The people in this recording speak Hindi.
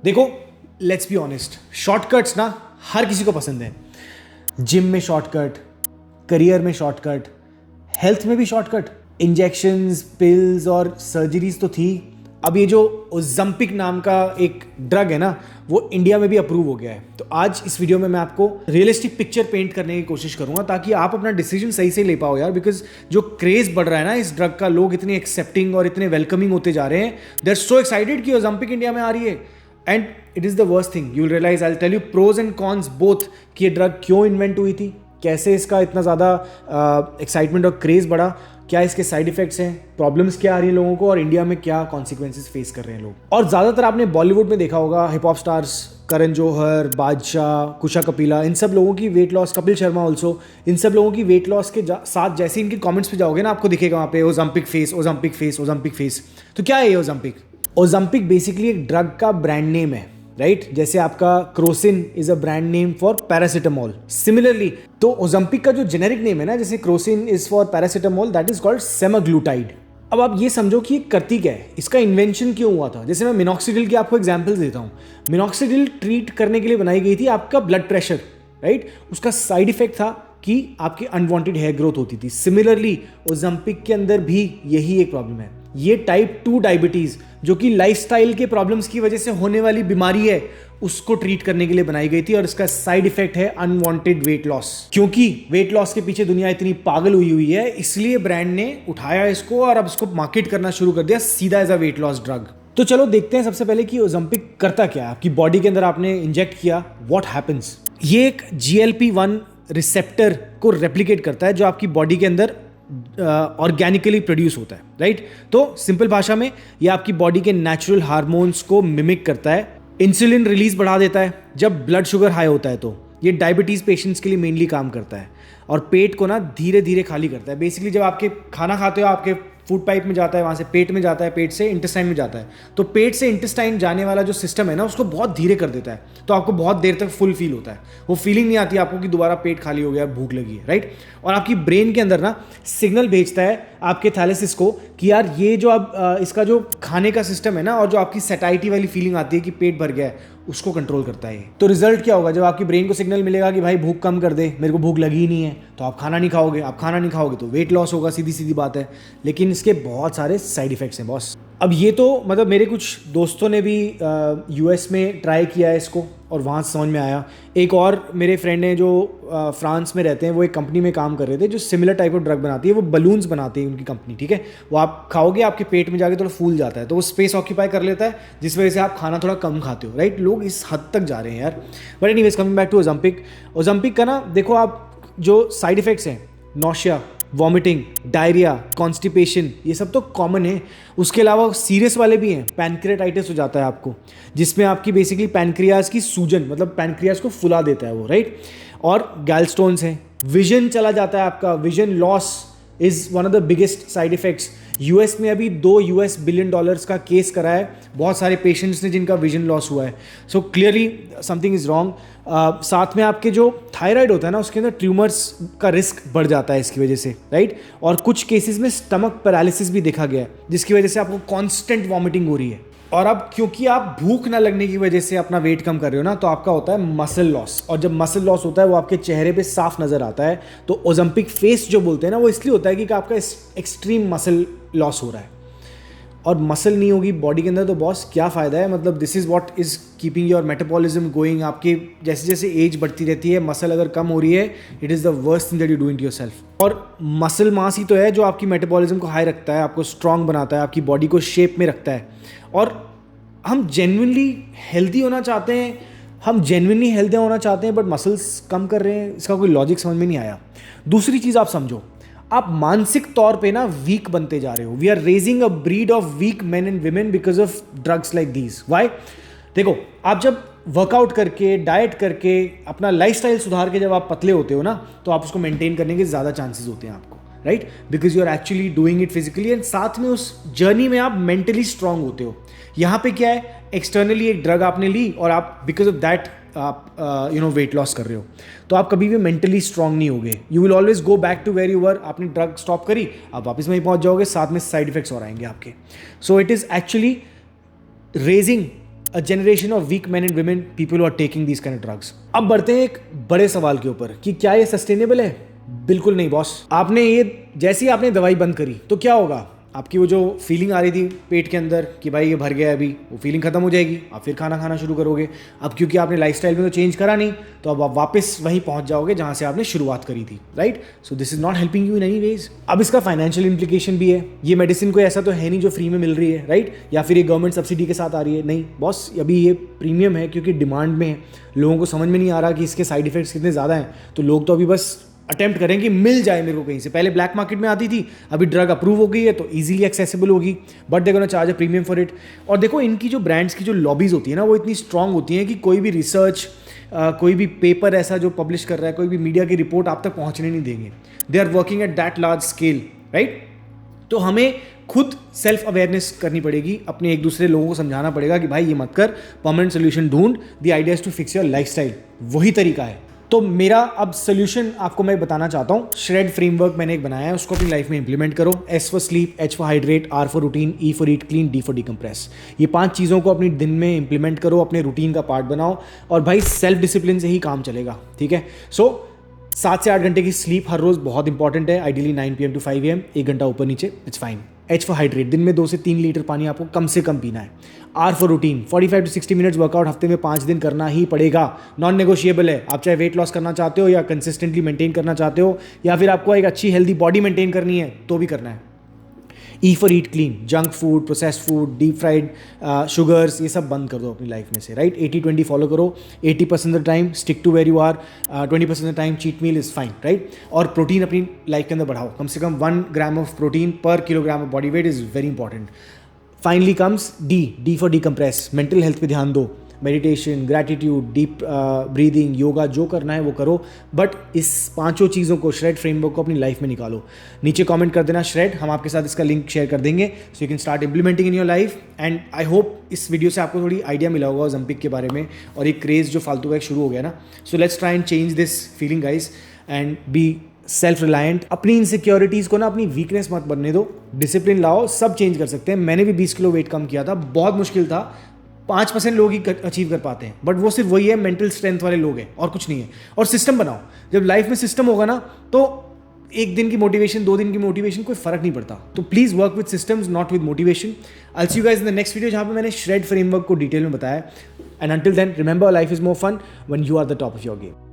देखो, लेट्स बी ऑनेस्ट, शॉर्टकट्स ना हर किसी को पसंद है। जिम में शॉर्टकट, करियर में शॉर्टकट, हेल्थ में भी शॉर्टकट, इंजेक्शंस, पिल्स और सर्जरीज तो थी। अब ये जो ओज़ेम्पिक नाम का एक ड्रग है ना, वो इंडिया में भी अप्रूव हो गया है। तो आज इस वीडियो में मैं आपको रियलिस्टिक पिक्चर पेंट करने की कोशिश करूंगा ताकि आप अपना डिसीजन सही से ले पाओ यार। बिकॉज जो क्रेज बढ़ रहा है ना इस ड्रग का, लोग इतने एक्सेप्टिंग और इतने वेलकमिंग होते जा रहे हैं। दे आर सो एक्साइटेड कि ओज़ेम्पिक इंडिया में आ रही है। And it is the worst thing, you will realize, I will tell you pros and cons both कि ये ड्रग क्यों इन्वेंट हुई थी, कैसे इसका इतना ज़्यादा एक्साइटमेंट और क्रेज़ बढ़ा, क्या इसके साइड इफेक्ट्स हैं, प्रॉब्लम्स क्या आ रही है लोगों को, और इंडिया में क्या कॉन्सिक्वेंसेस फेस कर रहे हैं लोग। और ज़्यादातर आपने बॉलीवुड में देखा होगा, hip hop stars Karan Johar, Badshah, Kusha Kapila, इन सब लोगों की weight loss, Kapil Sharma also, इन सब लोगों की वेट लॉस के साथ जैसे इनके कमेंट्स पे जाओगे ना, आपको दिखेगा वहाँ पे Ozempic face, Ozempic face, Ozempic face. तो क्या है ये ओज़ेम्पिक? ओज़ेम्पिक बेसिकली एक ड्रग का ब्रांड नेम है, राइट? जैसे आपका Crocin is a brand name for paracetamol. Similarly तो ओज़ेम्पिक का जो जेनेरिक नेम है ना, जैसे Crocin is for paracetamol, that is called semaglutide. अब आप ये समझो कि करती क्या है, इसका इन्वेंशन क्यों हुआ था। जैसे मैं मिनॉक्सिडिल की आपको एग्जांपल्स देता हूँ। मिनॉक्सिडिल ट्रीट करने के लिए बनाई गई थी आपका ब्लड प्रेशर, राइट? उसका साइड इफेक्ट था कि आपकी अनवांटेड हेयर ग्रोथ होती थी। सिमिलरली ओज़ेम्पिक के अंदर भी यही एक प्रॉब्लम है। ये टाइप 2 डायबिटीज़, जो कि लाइफस्टाइल के प्रॉब्लम्स की वजह से होने वाली बीमारी है, उसको ट्रीट करने के लिए बनाई गई थी। और इसका साइड इफेक्ट है अनवांटेड वेट लॉस। क्योंकि वेट लॉस के पीछे दुनिया इतनी पागल हुई है, इसलिए ब्रांड ने उठाया इसको और अब इसको मार्केट करना शुरू कर दिया सीधा as a weight loss drug. तो चलो देखते हैं सबसे पहले कि ओज़ेम्पिक करता क्या है। आपकी बॉडी के अंदर आपने इंजेक्ट किया, व्हाट हैपेंस? ये एक GLP-1 रिसेप्टर को रेप्लिकेट करता है जो आपकी बॉडी के अंदर ऑर्गेनिकली प्रोड्यूस होता है, राइट? तो सिंपल भाषा में ये आपकी बॉडी के नेचुरल हार्मोन्स को मिमिक करता है। इंसुलिन रिलीज बढ़ा देता है जब ब्लड शुगर हाई होता है। तो ये डायबिटीज़ पेशेंट्स के लिए मेनली काम करता है और पेट को ना धीरे धीरे खाली करता है। बेसिकली जब आपके खाना खाते हो, आपके फूड पाइप में जाता है, वहाँ से पेट में जाता है, पेट से इंटेस्टाइन में जाता है। तो पेट से इंटेस्टाइन जाने वाला जो सिस्टम है ना, उसको बहुत धीरे कर देता है। तो आपको बहुत देर तक फुल फील होता है। वो फीलिंग नहीं आती आपको कि दोबारा पेट खाली हो गया, भूख लगी है, राइट? और आपकी ब्रेन के अंदर ना सिग्नल भेजता है आपके थैलेसिस को कि यार ये जो अब इसका जो खाने का सिस्टम है ना, और जो आपकी सैटाइटी वाली फीलिंग आती है कि पेट भर गया है, उसको कंट्रोल करता है। तो रिजल्ट क्या होगा? जब आपकी ब्रेन को सिग्नल मिलेगा कि भाई भूख कम कर दे, मेरे को भूख लगी ही नहीं है, तो आप खाना नहीं खाओगे। आप खाना नहीं खाओगे तो वेट लॉस होगा, सीधी सीधी बात है। लेकिन इसके बहुत सारे साइड इफेक्ट्स हैं बॉस। अब ये तो मतलब मेरे कुछ दोस्तों ने भी US में ट्राई किया है इसको और वहाँ से समझ में आया। एक और मेरे फ्रेंड हैं जो फ्रांस में रहते हैं, वो एक कंपनी में काम कर रहे थे जो सिमिलर टाइप ऑफ ड्रग बनाती है। वो बलून्स बनाती है उनकी कंपनी, ठीक है? वो आप खाओगे, आपके पेट में जाके थोड़ा फूल जाता है, तो वो स्पेस ऑक्यूपाई कर लेता है, जिस वजह से आप खाना थोड़ा कम खाते हो, राइट? लोग इस हद तक जा रहे हैं यार। But anyways, coming back to Ozempic. Ozempic का ना देखो, आप जो साइड इफेक्ट्स हैं, नौशिया, वॉमिटिंग, डायरिया, कॉन्स्टिपेशन, ये सब तो कॉमन है। उसके अलावा सीरियस वाले भी हैं। पैनक्रियाटाइटिस हो जाता है आपको, जिसमें आपकी बेसिकली पैनक्रियाज की सूजन, मतलब पैनक्रियाज को फुला देता है वो, राइट? और गैलस्टोन्स हैं। विजन चला जाता है आपका, vision loss is one of the biggest side effects. US में अभी $2 बिलियन का केस करा है बहुत सारे पेशेंट्स ने जिनका विजन लॉस हुआ है। So clearly something is wrong. साथ में आपके जो थायराइड होता है ना, उसके अंदर ट्यूमर्स का रिस्क बढ़ जाता है इसकी वजह से, राइट? और कुछ केसेस में स्टमक पैरालिसिस भी देखा गया है, जिसकी वजह से आपको कॉन्स्टेंट वॉमिटिंग हो रही है। और अब क्योंकि आप भूख ना लगने की वजह से अपना वेट कम कर रहे हो ना, तो आपका होता है मसल लॉस। और जब मसल लॉस होता है वो आपके चेहरे पे साफ नजर आता है। तो ओज़ेम्पिक फेस जो बोलते हैं ना, वो इसलिए होता है कि आपका एक्सट्रीम मसल लॉस हो रहा है। और मसल नहीं होगी बॉडी के अंदर तो बॉस क्या फ़ायदा है? मतलब this is what is keeping your metabolism going. आपके जैसे जैसे एज बढ़ती रहती है, मसल अगर कम हो रही है, it is the worst thing that you doing to yourself. और मसल मास ही तो है जो आपकी मेटाबॉलिज्म को हाई रखता है, आपको स्ट्रांग बनाता है, आपकी बॉडी को शेप में रखता है। और हम जेन्युइनली हेल्दी होना चाहते हैं, बट मसल्स कम कर रहे हैं। इसका कोई लॉजिक समझ में नहीं आया। दूसरी चीज़ आप समझो, आप मानसिक तौर पे ना वीक बनते जा रहे हो। We are raising a breed of weak men and women because of drugs like these. Why? देखो, आप जब वर्कआउट करके, डाइट करके, अपना लाइफस्टाइल सुधार के जब आप पतले होते हो ना, तो आप उसको मेंटेन करने के ज़्यादा चांसेस होते हैं आपको, right? Because you are actually doing it physically, and साथ में उस जर्नी में आप मेंटली स्ट्रांग होते हो। यहाँ पे क्या है, एक्सटर्नली एक ड्रग आपने ली और आप बिकॉज ऑफ दैट आप वेट लॉस कर रहे हो, तो आप कभी भी मेंटली स्ट्रांग नहीं होगे। You will always go back to where you were. आपने ड्रग स्टॉप करी, आप वापस वहीं पहुंच जाओगे, साथ में साइड इफेक्ट्स और आएंगे आपके। So it is actually raising a generation of weak men and women, people who are taking these kind of drugs. अब बढ़ते हैं एक बड़े सवाल के ऊपर कि क्या ये सस्टेनेबल है? बिल्कुल नहीं बॉस। आपने ये जैसे ही आपने दवाई बंद करी तो क्या होगा? आपकी वो जो फीलिंग आ रही थी पेट के अंदर कि भाई ये भर गया है, अभी वो फीलिंग खत्म हो जाएगी, आप फिर खाना खाना शुरू करोगे। अब क्योंकि आपने लाइफस्टाइल में तो चेंज करा नहीं, तो अब आप वापस वहीं पहुंच जाओगे जहां से आपने शुरुआत करी थी, right? So this is not helping you in any ways. अब इसका फाइनेंशियल इंप्लीकेशन भी है। ये मेडिसिन कोई ऐसा तो है नहीं जो फ्री में मिल रही है, राइट? या फिर ये गवर्नमेंट सब्सिडी के साथ आ रही है, नहीं बॉस, अभी ये प्रीमियम है क्योंकि डिमांड में है। लोगों को समझ में नहीं आ रहा कि इसके साइड इफेक्ट्स कितने ज़्यादा हैं, तो लोग तो अभी बस अटेम्प्ट करें कि मिल जाए मेरे को कहीं से। पहले ब्लैक मार्केट में आती थी, अभी ड्रग अप्रूव हो गई है तो इजीली एक्सेसिबल होगी, but they gonna charge a premium for it. और देखो इनकी जो ब्रांड्स की जो लॉबीज होती है ना, वो इतनी स्ट्रांग होती हैं कि कोई भी रिसर्च कोई भी पेपर ऐसा जो पब्लिश कर रहा है, कोई भी मीडिया की रिपोर्ट आप तक पहुंचने नहीं देंगे। They are working at that large scale, right? तो हमें खुद सेल्फ अवेयरनेस करनी पड़ेगी, अपने एक दूसरे लोगों को समझाना पड़ेगा कि भाई ये मत कर, परमानेंट सोल्यूशन ढूंढ। The idea is to fix your lifestyle, वही तरीका है। तो मेरा अब सोल्यूशन आपको मैं बताना चाहता हूँ। श्रेड फ्रेमवर्क मैंने एक बनाया है, उसको अपनी लाइफ में इंप्लीमेंट करो। S for sleep, H for hydrate, R for routine, E for eat clean, D for decompress. ये 5 चीज़ों को अपनी दिन में इंप्लीमेंट करो, अपने रूटीन का पार्ट बनाओ, और भाई सेल्फ डिसिप्लिन से ही काम चलेगा, ठीक है? सो 7 से 8 घंटे की स्लीप हर रोज बहुत इंपॉर्टेंट है। आइडियली 9 PM to 5 AM, 1 घंटा ऊपर नीचे, it's fine. H for hydrate, दिन में 2 से 3 लीटर पानी आपको कम से कम पीना है। R for routine, 45 to 60 minutes workout हफ्ते में 5 दिन करना ही पड़ेगा, नॉन नेगोशिएबल है। आप चाहे वेट लॉस करना चाहते हो या कंसिस्टेंटली मेंटेन करना चाहते हो, या फिर आपको एक अच्छी हेल्दी बॉडी मेंटेन करनी है तो भी करना है। E for eat clean, junk food, processed food, deep fried sugars, ये सब बंद कर दो अपनी लाइफ में से, राइट? 80-20 फॉलो करो। 80% of the time stick to where you are, 20% of the time cheat meal is fine, right? और प्रोटीन अपनी लाइफ के अंदर बढ़ाओ, कम से कम 1 gram of protein per kilogram of body weight is very important. Finally comes D for decompress, mental health पे ध्यान दो। Meditation, gratitude, deep breathing, yoga, जो करना है वो करो, बट इस 5 चीज़ों को, श्रेड फ्रेमवर्क को अपनी लाइफ में निकालो। नीचे कमेंट कर देना श्रेड, हम आपके साथ इसका लिंक शेयर कर देंगे, so you can start implementing in your life. And I hope इस वीडियो से आपको थोड़ी आइडिया मिला होगा ओलंपिक के बारे में, और एक क्रेज़ जो फालतू का शुरू हो गया ना। So let's try and change this feeling guys, and be self reliant. अपनी इनसिक्योरिटीज़ को ना अपनी वीकनेस मत बनने दो, डिसिप्लिन लाओ, सब चेंज कर सकते हैं। मैंने भी 20 किलो वेट कम किया था, बहुत मुश्किल था। 5% लोग ही अचीव कर पाते हैं, बट वो सिर्फ वही है, मेंटल स्ट्रेंथ वाले लोग हैं, और कुछ नहीं है। और सिस्टम बनाओ, जब लाइफ में सिस्टम होगा ना, तो 1 दिन की मोटिवेशन, 2 दिन की मोटिवेशन, कोई फर्क नहीं पड़ता। तो please work with systems, not with motivation. I see you guys in the next video, जहाँ पे मैंने श्रेड फ्रेमवर्क को डिटेल में बताया। And until then, remember, life is more fun when you are the top of your game.